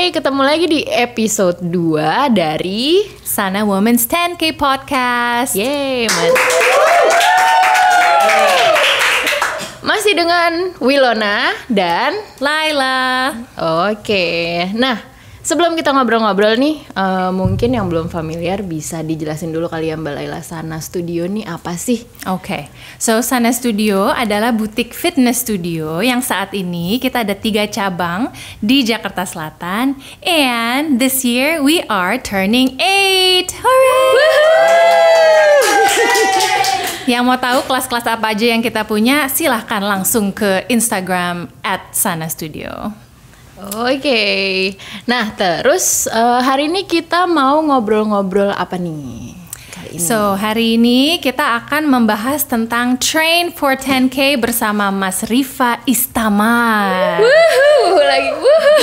Hai, ketemu lagi di episode 2 dari Sana Women's 10K Podcast. Yeay, masih dengan Wilona dan Laila. Oke, nah sebelum kita ngobrol-ngobrol nih, mungkin yang belum familiar bisa dijelasin dulu kali ya Mbak Laila, Sana Studio nih apa sih? Oke, so Sana Studio adalah butik fitness studio yang saat ini kita ada 3 cabang di Jakarta Selatan. And this year we are turning 8. Hooray! Yang mau tahu kelas-kelas apa aja yang kita punya, silahkan langsung ke Instagram @sanastudio. Oke, nah terus hari ini kita mau ngobrol-ngobrol apa nih kali ini? So hari ini kita akan membahas tentang Train for 10K bersama Mas Rifa Istamar. Wuhu, lagi wuhu.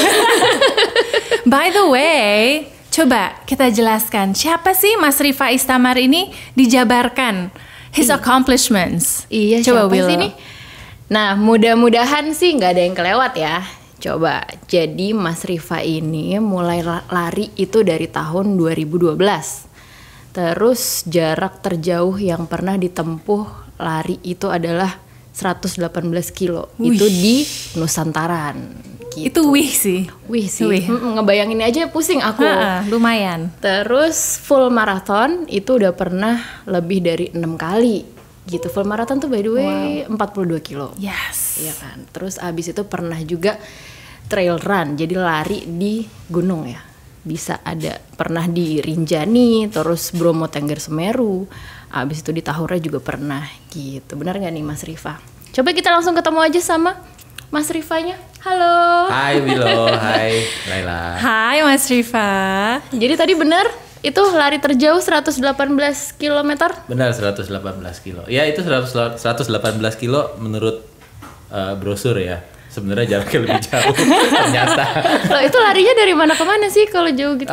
By the way, coba kita jelaskan siapa sih Mas Rifa Istamar ini, dijabarkan his accomplishments. Iya, coba siapa Will. sih nih? Nah, mudah-mudahan sih nggak ada yang kelewat ya. Coba, jadi Mas Rifa ini mulai lari itu dari tahun 2012. Terus jarak terjauh yang pernah ditempuh lari itu adalah 118 kilo. Wih. Itu di Nusantaran. Gitu. Itu wih sih. Wih sih, Wih. Ngebayangin aja pusing aku. Lumayan. Terus full marathon itu udah pernah lebih dari 6 kali gitu. Full marathon tuh by the way 42 kilo. Yes. Iya kan. Terus abis itu pernah juga trail run, jadi lari di gunung ya. Bisa ada pernah di Rinjani, terus Bromo Tengger Semeru. Abis itu di Tahura juga pernah gitu. Benar nggak nih Mas Rifa? Coba kita langsung ketemu aja sama Mas Rifanya. Halo. Hai Wilo, hai Laila. Hai Mas Rifa. Jadi tadi benar itu lari terjauh 118 km? Benar 118 kilo. Ya itu 118 kilo menurut brosur ya. Sebenarnya jaraknya lebih jauh ternyata. Loh, itu larinya dari mana ke mana sih kalau jauh gitu?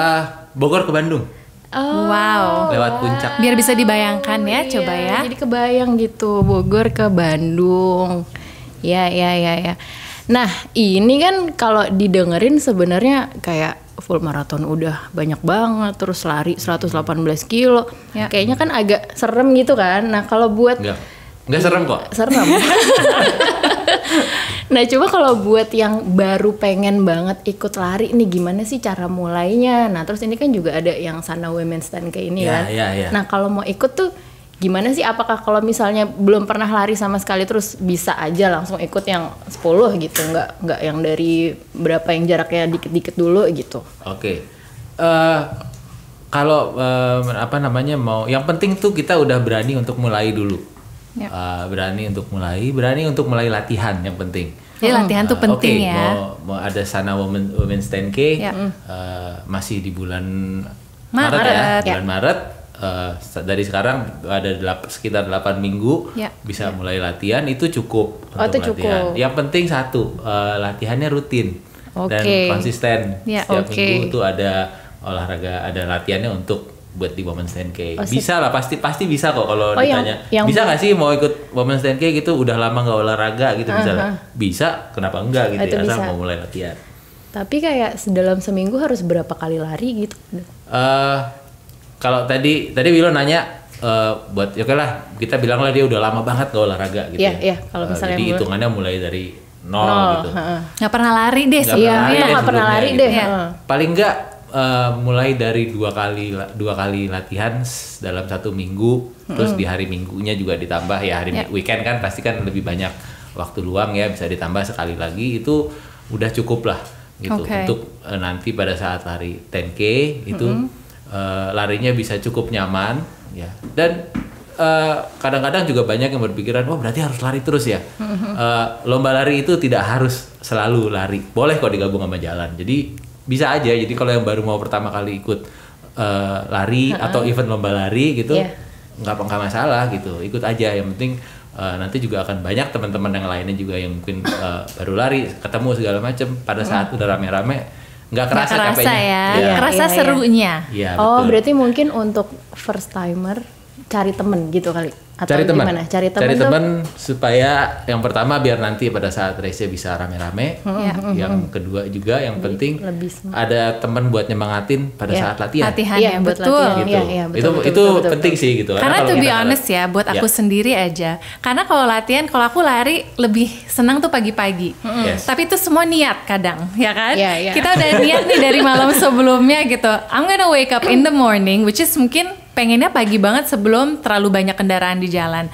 Bogor ke Bandung. Oh, Wow. Lewat puncak. Biar bisa dibayangkan ya, iya, coba ya. Jadi kebayang gitu, Bogor ke Bandung. Ya. Nah, ini kan kalau didengerin sebenarnya kayak full marathon udah banyak banget, terus lari 118 kilo. Ya. Kayaknya kan agak serem gitu kan. Nah, kalau buat Enggak serem kok. serem. Nah, coba kalau buat yang baru pengen banget ikut lari nih, gimana sih cara mulainya? Nah, terus ini kan juga ada yang Sana Women's 10K ini kan. Iya. Nah, kalau mau ikut tuh gimana sih? Apakah kalau misalnya belum pernah lari sama sekali terus bisa aja langsung ikut yang 10 gitu? Nggak yang dari berapa yang jaraknya dikit-dikit dulu gitu? Oke. Kalau mau, yang penting tuh kita udah berani untuk mulai dulu. Yep. Berani untuk mulai latihan yang penting. Jadi latihan tuh penting ya. Mau ada Sana Women's 10K Ya. masih di bulan Maret. Maret ya. Ya. Bulan Maret dari sekarang ada sekitar 8 minggu Ya. bisa mulai latihan, itu cukup Oh, untuk itu latihan. cukup. Yang penting satu, latihannya rutin dan Oke. konsisten. Ya, Setiap oke. minggu tuh ada olahraga, ada latihannya untuk buat di Women's 10K. Bisa lah, pasti bisa kok kalau ditanya. yang Bisa nggak sih mau ikut Women's 10K gitu? Udah lama nggak olahraga gitu misalnya. Bisa, kenapa enggak gitu Itu ya, asal bisa. mau mulai latihan. Tapi kayak dalam seminggu harus berapa kali lari gitu? Kalau tadi Wilo nanya buat, ya oke lah kita bilang lah dia udah lama banget nggak olahraga gitu. Iya, kalau misalnya jadi mulai- hitungannya mulai dari nol gitu. Nggak pernah lari deh Nggak sebelumnya. pernah lari Iya, deh nggak pernah sebelumnya lari gitu. deh. Iya. Paling enggak mulai dari dua kali latihan dalam 1 minggu, terus di hari minggunya juga ditambah ya, hari weekend kan pasti kan lebih banyak waktu luang ya, bisa ditambah sekali lagi, itu udah cukup lah gitu. Oke. Untuk nanti pada saat lari 10K itu larinya bisa cukup nyaman ya. Dan kadang-kadang juga banyak yang berpikiran, oh berarti harus lari terus ya. Lomba lari itu tidak harus selalu lari, boleh kok digabung sama jalan. Jadi bisa aja. Jadi kalau yang baru mau pertama kali ikut lari atau event lomba lari gitu, Yeah. nggak masalah gitu, ikut aja. Yang penting nanti juga akan banyak teman-teman yang lainnya juga yang mungkin baru lari, ketemu segala macam. Pada saat udah rame-rame, nggak kerasa capeknya. ya. Iya. Kerasa Iya. serunya. Iya, Oh, betul. berarti mungkin untuk first timer cari temen gitu kali atau Cari teman. gimana? Cari Cari tuh- teman supaya yang pertama biar nanti pada saat race bisa rame-rame. Ya. Yang kedua juga yang penting lebih semangat. ada teman buat nyemangatin pada Iya. saat latihan. Latihan Iya, ya, buat betul. latihan. Gitu. Iya, iya, betul, itu betul, penting sih gitu. Karena kalau to be kita- honest ya, buat Ya. aku sendiri aja. Karena kalau latihan, kalau aku lari lebih senang tuh pagi-pagi. Yes. Tapi itu semua niat kadang, ya kan? Iya, iya. Kita udah niat nih dari malam sebelumnya gitu. I'm gonna wake up in the morning, which is mungkin pengennya pagi banget sebelum terlalu banyak kendaraan di jalan.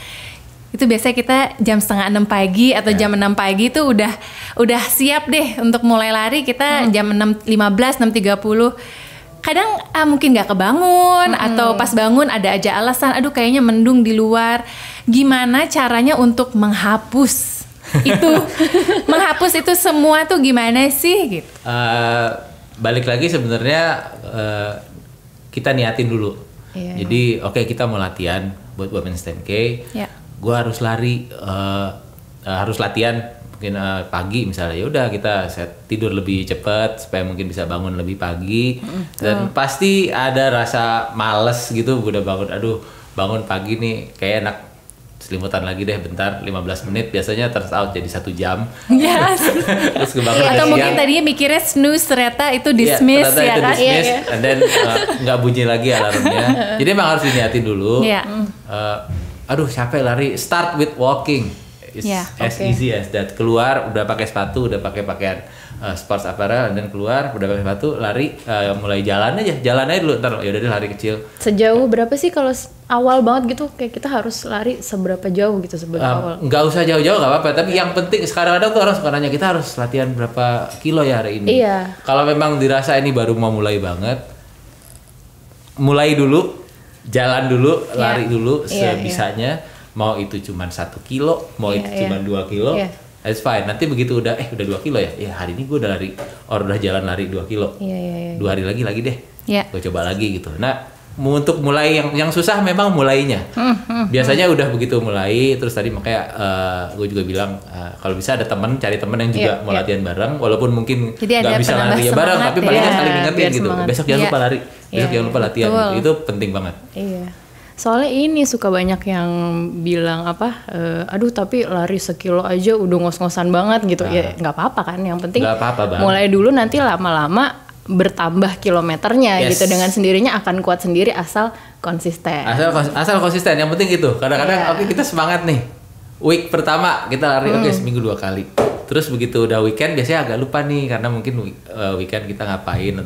Itu biasanya kita jam 5:30 pagi atau jam 6 pagi itu udah siap deh untuk mulai lari. Kita jam 6:15, 6:30. Kadang mungkin nggak kebangun atau pas bangun ada aja alasan, aduh kayaknya mendung di luar. Gimana caranya untuk menghapus itu, menghapus itu semua tuh gimana sih gitu? Balik lagi sebenarnya kita niatin dulu. Iya. Jadi oke, kita mau latihan buat Women's 10K. Ya. Gue harus lari, harus latihan mungkin pagi misalnya. Ya udah kita set tidur lebih cepat supaya mungkin bisa bangun lebih pagi. Dan pasti ada rasa males gitu. Udah bangun, aduh bangun pagi nih kayak enak selimutan lagi deh bentar 15 menit, biasanya turns out jadi 1 jam. Yes. Terus kebangun Atau udah mungkin siang. tadinya mikirnya snooze, ternyata itu Iya, dismiss ternyata ya itu kan? dismiss, Iya, and then nggak bunyi lagi alarmnya. Jadi emang harus diniatin dulu. Iya. Aduh capek lari, start with walking. It's Iya, as oke. easy as that. Keluar udah pakai sepatu, udah pakai pakaian sports apparel, dan keluar udah pakai sepatu, lari, mulai jalan aja dulu. Ntar ya udah deh lari kecil. Sejauh berapa sih kalau awal banget gitu kayak kita harus lari seberapa jauh gitu sebelum awal? Nggak usah jauh-jauh nggak apa-apa, tapi yang penting sekarang tuh orang suka nanya kita harus latihan berapa kilo ya hari ini. Iya. Kalau memang dirasa ini baru mau mulai banget, mulai dulu, jalan dulu, Iya. lari dulu Iya, sebisanya. Mau itu cuma 1 kilo, mau Iya, itu cuma iya. 2 kilo, Iya. it's fine. Nanti begitu udah 2 kilo ya, hari ini gue udah lari, udah jalan lari 2 kilo. Iya, iya, iya. 2 hari lagi deh. Iya. Gue coba lagi gitu. Nah, untuk mulai yang susah memang mulainya. Biasanya udah begitu mulai, terus tadi makanya gue juga bilang kalau bisa ada teman, cari teman yang juga Iya, mau iya. latihan bareng, walaupun mungkin Jadi ada nggak bisa penambah lari ya bareng, semangat tapi ya. paling nggak saling Iya, ingetin biar gitu. semangat. Besok jangan Iya. lupa lari, besok Iya, jangan lupa latihan. betul. Itu penting banget. Iya. Soalnya ini suka banyak yang bilang aduh tapi lari 1 kilo aja udah ngos-ngosan banget gitu. Ya nggak apa-apa kan, yang penting Nggak apa-apa, Bang. mulai dulu, nanti lama-lama bertambah kilometernya Yes. gitu, dengan sendirinya akan kuat sendiri asal konsisten. Asal konsisten, yang penting itu. Kadang-kadang Iya. oke kita semangat nih. Week pertama kita lari oke seminggu 2 kali. Terus begitu udah weekend biasanya agak lupa nih karena mungkin weekend kita ngapain.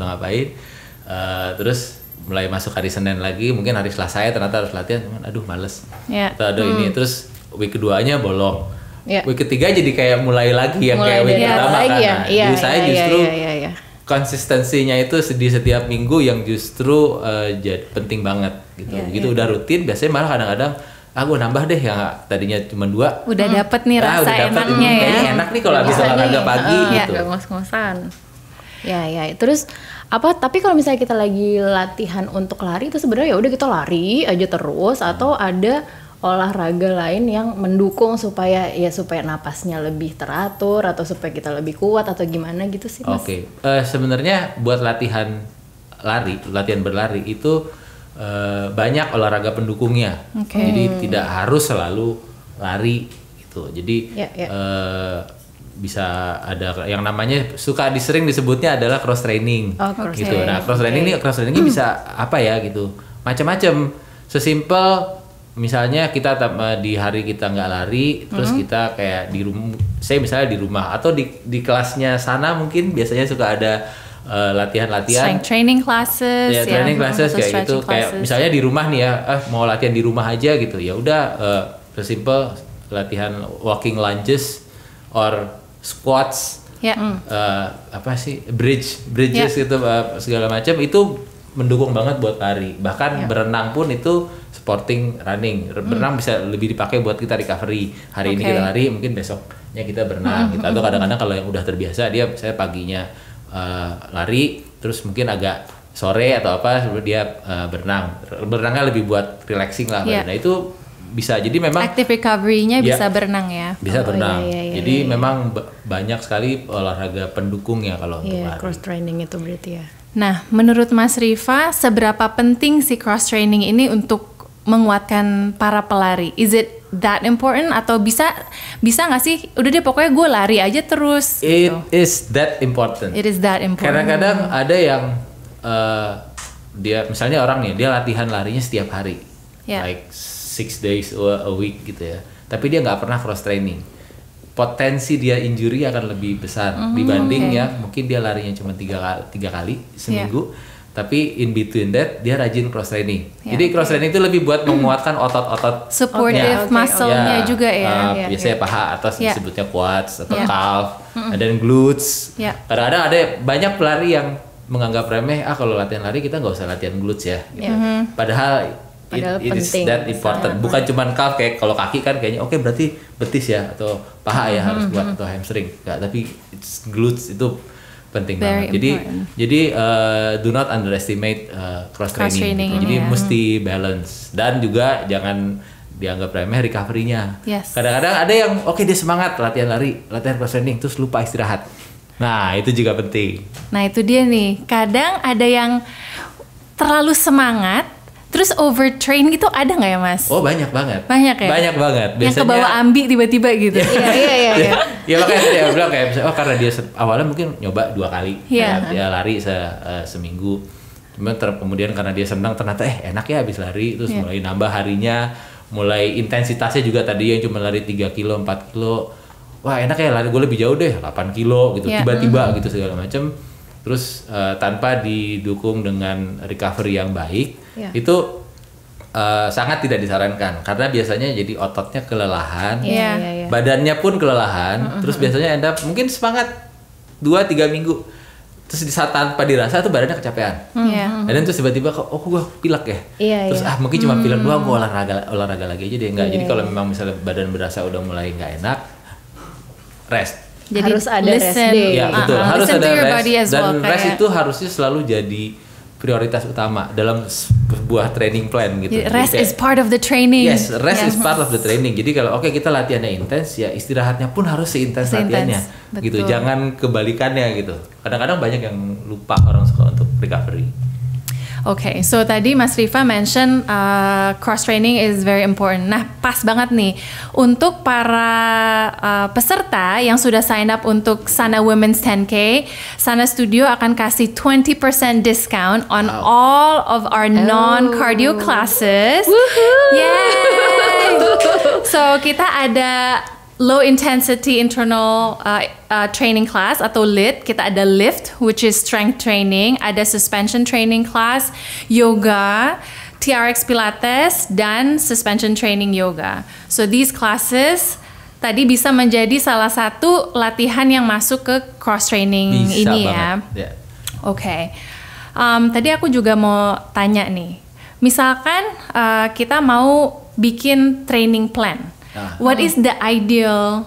Terus mulai masuk hari Senin lagi, mungkin hari Selasa ya ternyata harus latihan, cuman aduh males. Iya. Atau ada ini, terus week keduanya bolong. Iya. Week ketiga jadi kayak mulai lagi yang Mulai kayak week dari pertama lagi kan. ya. Nah, Iya, jadi saya iya, justru iya. konsistensinya itu di setiap minggu yang justru penting banget gitu. Iya, Begitu udah rutin, biasanya malah kadang-kadang gue nambah deh yang tadinya cuma 2. Udah dapet nih rasa udah dapet enaknya ini, ya. kayaknya enak nih kalau habis Bisa olahraga nih, pagi Iya. gitu. Gak ngos-ngosan. Ya. Terus tapi kalau misalnya kita lagi latihan untuk lari itu sebenarnya ya udah kita lari aja terus, atau ada olahraga lain yang mendukung supaya napasnya lebih teratur atau supaya kita lebih kuat atau gimana gitu sih, Mas? Oke, sebenarnya buat latihan berlari itu banyak olahraga pendukungnya. Oke. Jadi tidak harus selalu lari gitu. Jadi Ya, ya. bisa ada yang namanya sering disebutnya adalah cross training. Oh, cross gitu. training. Nah, cross trainingnya bisa apa ya gitu. Macam-macam. Sesimpel misalnya kita di hari kita nggak lari, terus kita kayak di rumah, saya misalnya di rumah atau di kelasnya sana mungkin biasanya suka ada latihan-latihan. Strength training classes, Ya, training classes atau kayak gitu. stretching Kayak classes. misalnya di rumah nih ya, mau latihan di rumah aja gitu. Ya udah sesimpel latihan walking lunges or squats. Ya. Bridges gitu segala macam itu mendukung banget buat lari. Bahkan berenang pun itu sporting running. Berenang bisa lebih dipakai buat kita recovery. Hari ini Oke. kita lari, mungkin besoknya kita berenang gitu. Atau kadang-kadang kalau yang udah terbiasa dia saya paginya lari, terus mungkin agak sore atau apa sebelum dia berenang. Berenangnya lebih buat relaxing lah. Iya. Nah, itu bisa jadi memang Active recovery-nya Ya. bisa berenang ya. bisa Oh, berenang. iya, Jadi memang banyak sekali olahraga pendukungnya kalau untuk Iya, lari. cross training itu berarti ya. Nah, menurut Mas Rifa, seberapa penting si cross training ini untuk menguatkan para pelari? Is it that important atau bisa nggak sih? Udah deh pokoknya gue lari aja terus. It gitu. is that important. It is that important. Kadang-kadang ada yang dia misalnya orang nih dia latihan larinya setiap hari, like 6 days a week gitu ya. Tapi dia nggak pernah cross training. Potensi dia injury akan lebih besar dibanding ya mungkin dia larinya cuma tiga kali seminggu. Tapi in between that dia rajin cross training. Jadi cross training itu lebih buat menguatkan otot-otot supportive muscle-nya juga ya. Biasanya paha atas disebutnya quads atau calf, dan glutes. Kadang-kadang ada banyak pelari yang menganggap remeh, kalau latihan lari kita nggak usah latihan glutes ya. Gitu. Padahal it is that important. Bukan cuma calf, kayak kalau kaki kan kayaknya oke, berarti betis ya atau paha ya harus buat atau hamstring. Nggak, tapi it's glutes itu penting banget. Jadi do not underestimate cross training. Gitu. Jadi mesti balance dan juga jangan dianggap remeh recovery-nya. Kadang-kadang ada yang dia semangat latihan lari, latihan cross training terus lupa istirahat. Nah, itu juga penting. Nah, itu dia nih. Kadang ada yang terlalu semangat terus overtrain gitu, ada nggak ya Mas? Oh, banyak banget. Banyak ya? Banyak banget. Biasanya, yang kebawa ambi tiba-tiba gitu. Iya. Ya makanya dia bilang kayak misalnya, karena dia awalnya mungkin nyoba 2 kali dia lari seminggu. Kemudian karena dia senang ternyata enak ya habis lari, terus mulai nambah harinya, mulai intensitasnya juga tadi yang cuma lari 3 kilo, 4 kilo. Wah, enak ya lari gue lebih jauh deh, 8 kilo gitu, tiba-tiba gitu segala macam. Terus tanpa didukung dengan recovery yang baik, itu sangat tidak disarankan karena biasanya jadi ototnya kelelahan, badannya pun kelelahan, terus biasanya end up mungkin semangat 2-3 minggu, terus di saat tanpa dirasa tuh badannya kecapean, dan terus tiba-tiba gue pilek ya, terus mungkin cuma pilek doang, gue olahraga lagi aja deh, enggak. Jadi kalau memang misalnya badan berasa udah mulai nggak enak, rest. Jadi harus ada rest day. Ya betul, harus ada rest. Dan well, rest itu harusnya selalu jadi prioritas utama dalam sebuah training plan gitu. Rest is part of the training. Yes, rest is part of the training. Jadi kalau kita latihannya intens, ya istirahatnya pun harus seintens latihannya. Gitu. Jangan kebalikannya gitu. Kadang-kadang banyak yang lupa orang suka untuk recovery. Okay, so tadi Mas Rifa mention cross training is very important. Nah, pas banget nih untuk para peserta yang sudah sign up untuk Sana Women's 10K, Sana Studio akan kasih 20% discount on all of our non-cardio classes. Yay! So kita ada low intensity internal training class atau LIT. Kita ada lift, which is strength training, ada suspension training class, yoga, TRX Pilates, dan suspension training yoga. So these classes tadi bisa menjadi salah satu latihan yang masuk ke cross training ini ya. Oke. Tadi aku juga mau tanya nih, misalkan kita mau bikin training plan. What is the ideal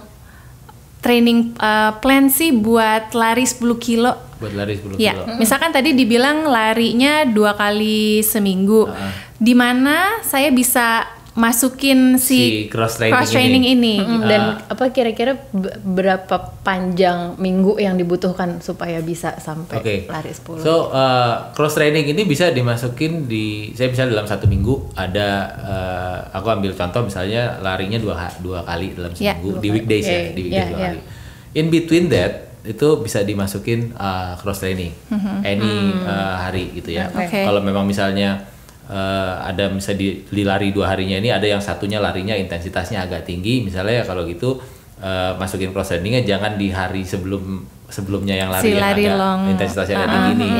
training plan sih buat lari 10 kilo? Buat lari 10 kilo. Ya, misalkan tadi dibilang larinya 2 kali seminggu. Di mana saya bisa masukin si cross training ini. Dan kira-kira berapa panjang minggu yang dibutuhkan supaya bisa sampai lari 10? So cross training ini bisa dimasukin saya bisa dalam 1 minggu ada aku ambil contoh misalnya larinya 2 kali dalam seminggu di weekdays di weekdays 2 kali. In between that itu bisa dimasukin cross training any hari gitu ya. Kalau memang misalnya ada misalnya di lari 2 harinya ini ada yang satunya larinya intensitasnya agak tinggi, misalnya ya kalau gitu masukin cross trainingnya jangan di hari sebelumnya yang lari yang agak intensitasnya agak tinggi nih,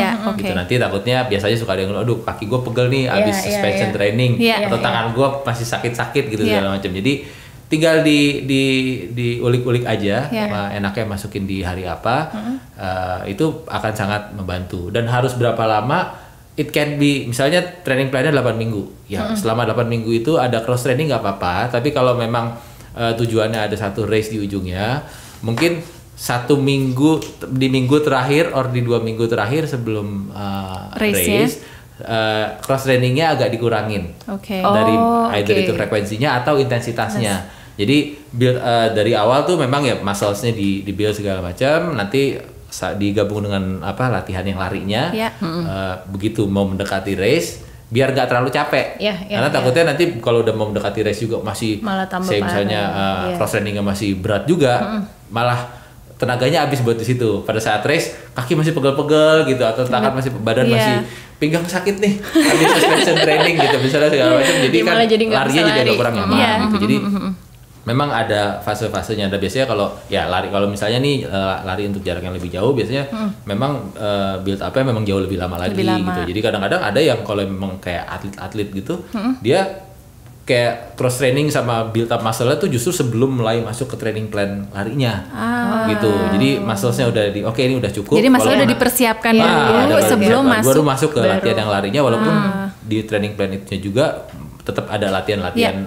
gitu. Nanti takutnya biasanya suka ada yang aduh kaki gue pegel nih abis suspension training atau tangan gue masih sakit-sakit gitu segala macam. Jadi tinggal di ulik-ulik aja enaknya masukin di hari apa, itu akan sangat membantu. Dan harus berapa lama? It can be, misalnya training plan-nya 8 minggu. Ya, selama 8 minggu itu ada cross training nggak apa-apa, tapi kalau memang tujuannya ada satu race di ujungnya, mungkin 1 minggu di minggu terakhir or di 2 minggu terakhir sebelum race cross trainingnya agak dikurangin. Dari either itu frekuensinya atau intensitasnya. Jadi build dari awal tuh memang ya muscles-nya di build segala macam, nanti digabung dengan latihan yang larinya, begitu mau mendekati race biar nggak terlalu capek. Karena takutnya nanti kalau udah mau mendekati race juga masih malah tambah misalnya cross trainingnya masih berat juga, malah tenaganya habis buat di situ. Pada saat race kaki masih pegel-pegel gitu, atau tangan masih, badan masih pinggang sakit nih habis suspension training gitu misalnya segala macam. Jadi kan larinya jadi agak kurang nyaman gitu. Jadi memang ada fase-fasenya. Ada biasanya kalau lari, kalau misalnya nih lari untuk jarak yang lebih jauh, biasanya memang build up-nya memang jauh lebih lama lagi gitu. Jadi kadang-kadang ada yang kalau memang kayak atlet-atlet gitu, dia kayak cross training sama build up muscle-nya tuh justru sebelum mulai masuk ke training plan larinya gitu. Jadi muscle-nya udah ini udah cukup. Jadi muscle udah dipersiapkan dulu sebelum baru masuk ke latihan yang larinya, walaupun di training plan itu juga tetap ada latihan-latihan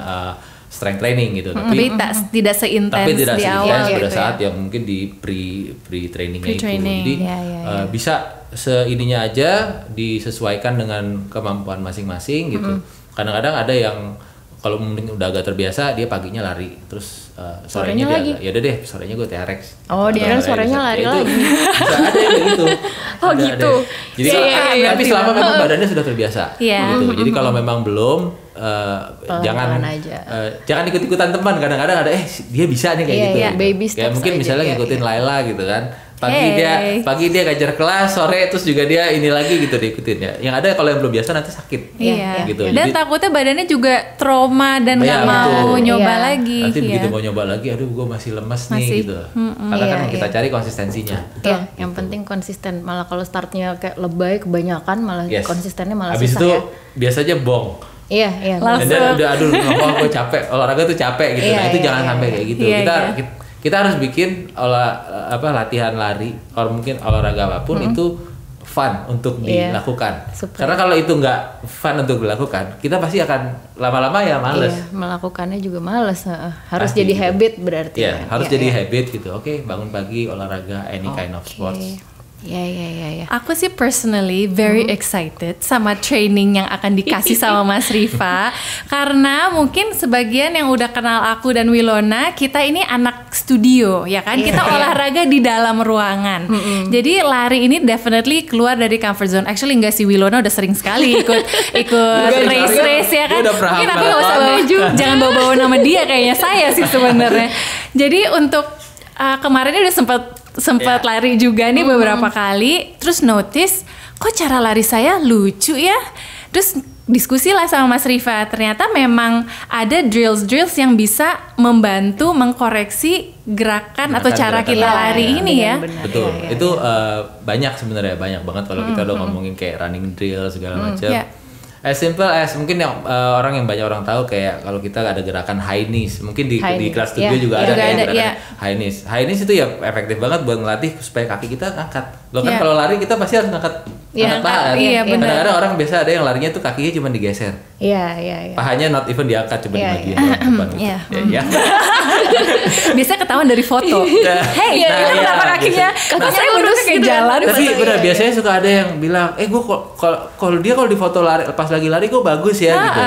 strength training gitu. Tapi tidak seintens di awal pada gitu saat yang mungkin di pre trainingnya itu. Jadi bisa seininya aja disesuaikan dengan kemampuan masing-masing gitu. Kadang-kadang ada yang kalau mungkin udah agak terbiasa, dia paginya lari, terus sorenya dia ya udah deh, sorenya gue TRX. Dia sorenya lari lagi. Bisa ada yang kayak gitu. Gitu. Jadi tapi selama memang badannya sudah terbiasa, gitu. Jadi kalau memang belum, jangan ikut-ikutan teman. Kadang-kadang ada dia bisa nih kayak gitu. Baby steps kayak mungkin aja, misalnya ngikutin Laila gitu kan. Pagi dia ngajar kelas, sore terus juga dia ini lagi gitu diikutin ya. Yang ada kalau yang belum biasa nanti sakit. Gitu. Dan jadi, takutnya badannya juga trauma dan nggak mau nyoba lagi. Nanti begitu mau nyoba lagi, aduh gue masih lemes nih gitu. Karena kan kita cari konsistensinya. Yang penting konsisten. Malah kalau startnya kayak lebay kebanyakan, malah konsistennya malah abis susah itu biasanya bong. Dan udah aduh gue capek, olahraga tuh capek gitu. Nah itu jangan sampai kayak gitu. Kita harus bikin latihan lari atau mungkin olahraga apapun itu fun untuk dilakukan. Karena kalau itu nggak fun untuk dilakukan, kita pasti akan lama-lama males. Melakukannya juga males. Harus pasti jadi habit berarti. Harus jadi habit gitu. Bangun pagi olahraga any kind of sports. Aku sih personally very excited sama training yang akan dikasih sama Mas Rifa. Karena mungkin sebagian yang udah kenal aku dan Wilona, kita ini anak studio ya kan. Kita olahraga di dalam ruangan. Jadi lari ini definitely keluar dari comfort zone. Actually enggak sih, Wilona udah sering sekali ikut race ya kan. Mungkin aku gak usah jangan bawa-bawa nama dia, kayaknya saya sih sebenarnya. Jadi untuk kemarin udah sempat lari juga nih beberapa kali, terus notice kok cara lari saya lucu ya, terus diskusi lah sama Mas Rifa, ternyata memang ada drills yang bisa membantu mengkoreksi gerakan atau cara kita lari ini ya. Betul, itu banyak sebenarnya, banyak banget kalau kita udah ngomongin kayak running drill segala macam. As simple as mungkin yang orang yang banyak orang tahu, kayak kalau kita ada gerakan high knees, mungkin di kelas studio juga ada gerakan high knees. High knees itu ya efektif banget buat ngelatih supaya kaki kita ngangkat. Loh kan kalau lari kita pasti harus ngangkat paha. Kadang-kadang orang biasa ada yang larinya tuh kakinya cuma digeser. Pahanya not even diangkat, cuma dibagian depan gitu. Biasanya ketahuan dari foto. Hey, itu kenapa kakinya? Saya lurus kayak jalan. Tapi benar, biasanya suka ada yang bilang, gue kalau dia di foto lari pas lagi lari gue bagus ya gitu.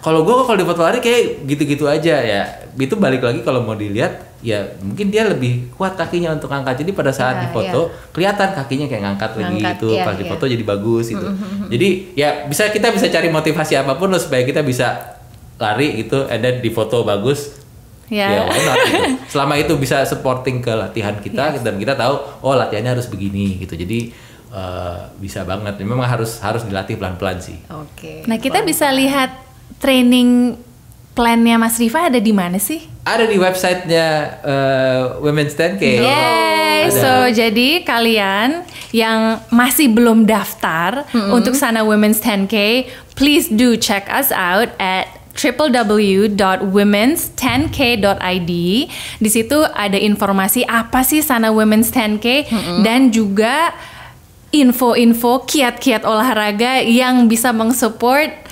Kalau gue di foto lari kayak gitu-gitu aja ya. Itu balik lagi kalau mau dilihat ya mungkin dia lebih kuat kakinya untuk angkat. Jadi pada saat di foto kelihatan kakinya kayak ngangkat lagi gitu. Pas di foto jadi bagus gitu. Jadi ya kita bisa cari motivasi apapun loh supaya kita bisa lari gitu, and then di foto bagus. Ya why not gitu. Selama itu bisa supporting ke latihan kita dan kita tahu latihannya harus begini gitu. Jadi bisa banget. Memang harus dilatih pelan-pelan sih. Nah, kita bisa lihat training plannya Mas Rifa ada di mana sih? Ada di websitenya Women's 10K. So jadi kalian yang masih belum daftar untuk sana Women's 10K, please do check us out at www.womens10k.id. Di situ ada informasi apa sih sana Women's 10K dan juga info-info kiat-kiat olahraga yang bisa mengsupport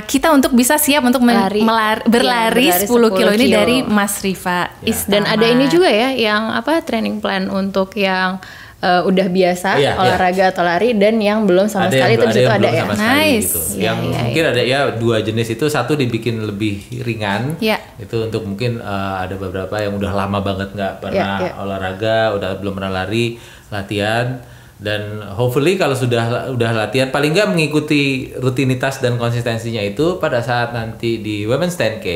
kita untuk bisa siap untuk berlari 10 kilo ini dari Mas Rifa. Dan ada ini juga ya, yang training plan untuk yang udah biasa olahraga atau lari, dan yang belum sama sekali itu juga ada ya. Nice. Gitu. Yang mungkin ada dua jenis itu, satu dibikin lebih ringan. Itu untuk mungkin ada beberapa yang udah lama banget nggak pernah olahraga, belum pernah lari, latihan. Dan hopefully kalau udah latihan paling nggak mengikuti rutinitas dan konsistensinya itu pada saat nanti di Women's 10K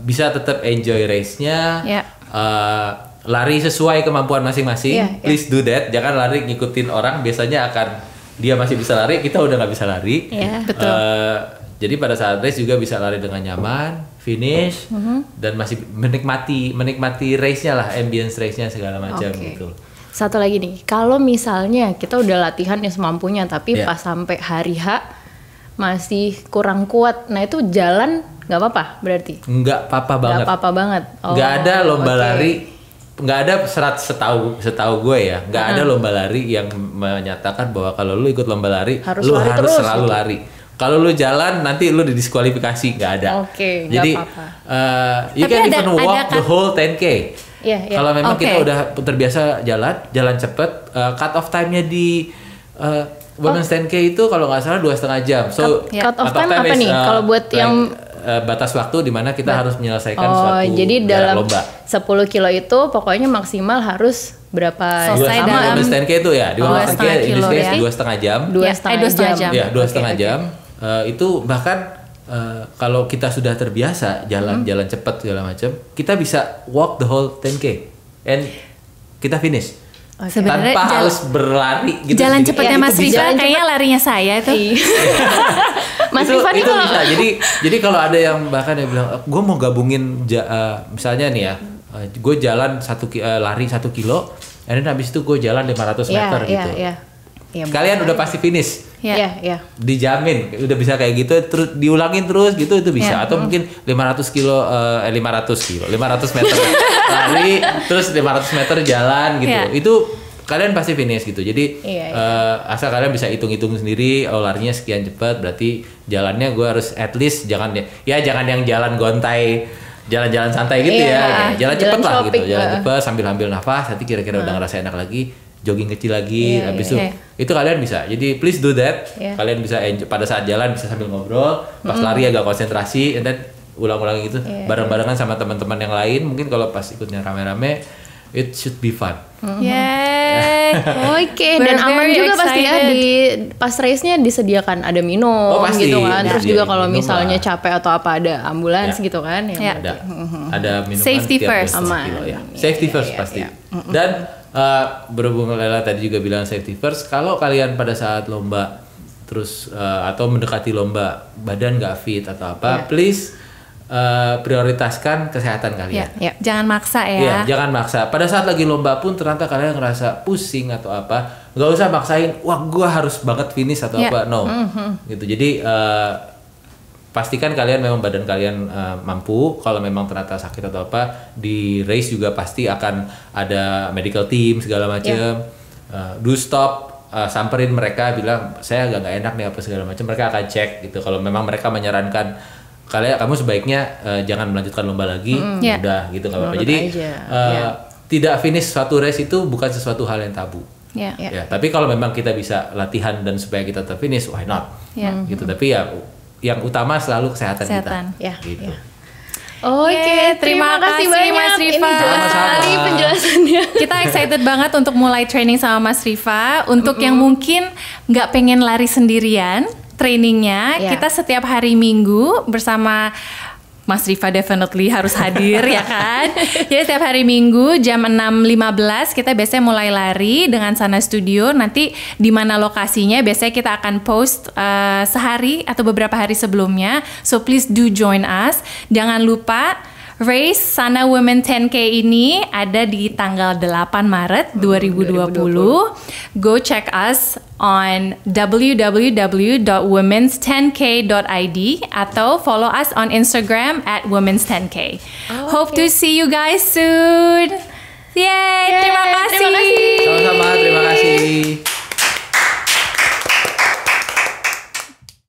bisa tetap enjoy race-nya, lari sesuai kemampuan masing-masing. Please do that, jangan lari ngikutin orang, biasanya dia masih bisa lari, kita udah nggak bisa lari. Betul. Jadi pada saat race juga bisa lari dengan nyaman, finish, dan masih menikmati race-nya lah, ambience race-nya segala macam gitu. Satu lagi nih, kalau misalnya kita udah latihan yang semampunya, tapi pas sampai hari H masih kurang kuat, nah itu jalan nggak apa-apa berarti? Nggak apa-apa banget. Nggak apa-apa banget. Nggak ada lomba lari, nggak ada setahu gue ya, nggak ada lomba lari yang menyatakan bahwa kalau lu ikut lomba lari, lu harus selalu gitu. Lari. Kalau lu jalan nanti lu didiskualifikasi, nggak ada. Jadi you can even walk the whole 10K. Kalau memang kita udah terbiasa jalan cepet, cut off time-nya di Women's 10K itu kalau nggak salah 2,5 jam. So cut off time apa nih? Kalau buat yang batas waktu di mana kita harus menyelesaikan suatu jadi dalam lomba. 10 kilo itu pokoknya maksimal harus berapa selesai sama dalam Women's 10K itu ya. Di Women's 10K ini 2,5 jam. 2,5 jam. Ya, 2,5 jam. Itu bahkan kalau kita sudah terbiasa jalan cepat segala macam, kita bisa walk the whole 10K and kita finish. Sebenarnya tanpa harus berlari gitu. Jalan cepatnya Mas Rifa kayaknya larinya saya itu. Mas Rifa nih kalau bisa. Jadi kalau ada yang bahkan yang bilang, gue mau gabungin misalnya nih ya, gue jalan lari 1 kilo, dan habis itu gue jalan 500 meter gitu. Kalian udah pasti finish. Dijamin udah bisa kayak gitu, terus diulangin terus gitu, itu bisa. Atau mungkin 500 meter lari terus 500 meter jalan gitu. Itu kalian pasti finish gitu. Jadi asal kalian bisa hitung-hitung sendiri, larinya sekian cepat, berarti jalannya gue harus at least jangan yang jalan gontai, jalan-jalan santai gitu jalan cepet lah gitu, jalan cepet sambil ambil nafas, nanti kira-kira udah ngerasa enak lagi, jogging kecil lagi, habis itu kalian bisa. Jadi please do that. Kalian bisa pada saat jalan bisa sambil ngobrol, pas lari agak konsentrasi, and then ulang-ulang gitu bareng-barengan sama teman-teman yang lain. Mungkin kalau pas ikutnya rame-rame, it should be fun. Dan aman juga pasti ya, pas race-nya disediakan ada minum gitu kan. Terus juga kalau misalnya capek atau apa ada ambulans gitu kan. Ada minuman safety first, aman. Safety first pasti. Dan berhubung Lela tadi juga bilang safety first, kalau kalian pada saat lomba terus atau mendekati lomba badan nggak fit atau apa, please prioritaskan kesehatan kalian. Jangan maksa ya. Jangan maksa. Pada saat lagi lomba pun ternyata kalian ngerasa pusing atau apa, nggak usah maksain. Wah, gue harus banget finish atau apa. No, gitu. Jadi pastikan kalian memang badan kalian mampu. Kalau memang ternyata sakit atau apa, di race juga pasti akan ada medical team segala macam. Do stop. Samperin mereka, bilang saya agak nggak enak nih apa segala macam. Mereka akan cek gitu. Kalau memang mereka menyarankan kamu sebaiknya jangan melanjutkan lomba lagi, udah gitu nggak apa-apa. Jadi tidak finish suatu race itu bukan sesuatu hal yang tabu. Tapi kalau memang kita bisa latihan dan supaya kita terfinish, why not? Gitu. Tapi ya yang utama selalu kesehatan kita. Gitu. Terima kasih banyak Mas Rifa. Ini jelas sekali penjelasannya. Kita excited banget untuk mulai training sama Mas Rifa. Untuk yang mungkin nggak pengen lari sendirian, trainingnya kita setiap hari Minggu bersama Mas Rifa definitely harus hadir ya kan. Jadi setiap hari Minggu jam 6.15 kita biasanya mulai lari dengan Sana Studio. Nanti di mana lokasinya biasanya kita akan post sehari atau beberapa hari sebelumnya. So please do join us. Jangan lupa race Sana Women 10K ini ada di tanggal 8 Maret 2020. Go check us on www.womens10k.id atau follow us on Instagram @womens10k. Hope to see you guys soon. Yay, terima kasih. Sama-sama.